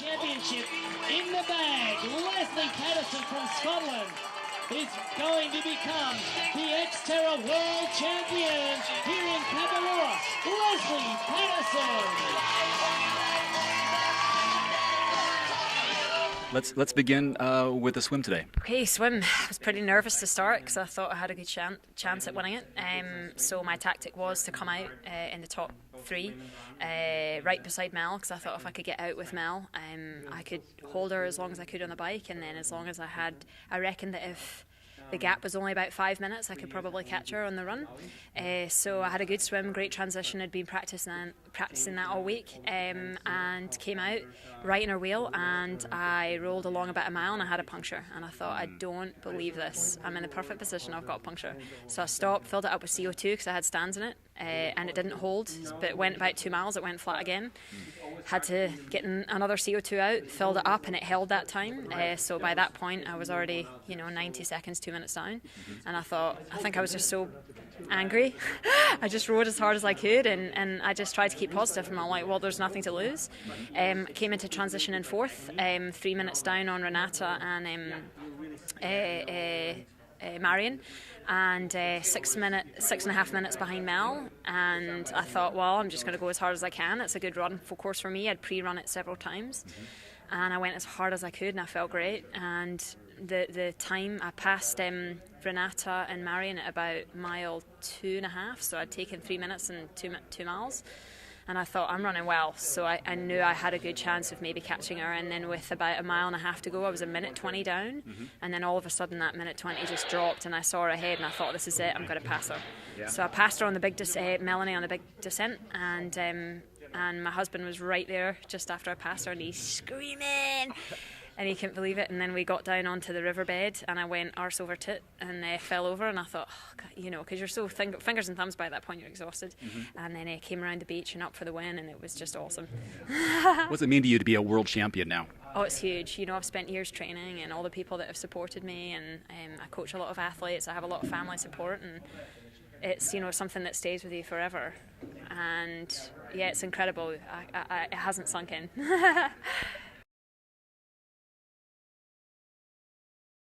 Championship in the bag. Lesley Paterson from Scotland is going to become the XTERRA World Champion here in Kabarora. Lesley Paterson. Let's begin with the swim today. Okay, swim. I was pretty nervous to start because I thought I had a good chance at winning it. So my tactic was to come out in the top three, right beside Mel, because I thought if I could get out with Mel, I could hold her as long as I could on the bike, and then as long as I reckoned that if the gap was only about 5 minutes, I could probably catch her on the run. So I had a good swim, great transition. I'd been practicing that all week, and came out right in her wheel, and I rolled along about a mile and I had a puncture, and I thought, I don't believe this, I'm in the perfect position, I've got a puncture. So I stopped, filled it up with CO2 because I had stands in it, and it didn't hold, but it went about 2 miles, it went flat again. Had to get another CO2 out, filled it up, and it held that time. So by that point I was already 90 seconds, 2 minutes down, and I think I was just so angry. I just rode as hard as I could, and I just tried to keep positive, and I'm like, well, there's nothing to lose. Came into transition in fourth, 3 minutes down on Renata and Marion, and 6.5 minutes behind Mel, and I thought, well, I'm just going to go as hard as I can. It's a good run for course for me. I'd pre-run it several times, and I went as hard as I could, and I felt great. And the time I passed Renata and Marion at about mile 2.5, so I'd taken 3 minutes and 2 miles. And I thought, I'm running well, so I knew I had a good chance of maybe catching her. And then with about 1.5 miles to go, I was 1:20 down, and then all of a sudden that 1:20 just dropped, and I saw her ahead, and I thought, this is it, I'm going to pass her. Yeah. So I passed her on the big Melanie on the big descent, and my husband was right there just after I passed her, and he's screaming. And he couldn't believe it. And then we got down onto the riverbed, and I went arse over tit and fell over. And I thought, oh, God, because you're so fingers and thumbs by that point, you're exhausted. And then came around the beach and up for the win, and it was just awesome. What does it mean to you to be a world champion now? Oh, it's huge. I've spent years training, and all the people that have supported me, and I coach a lot of athletes. I have a lot of family support, and it's something that stays with you forever. And yeah, it's incredible. It hasn't sunk in.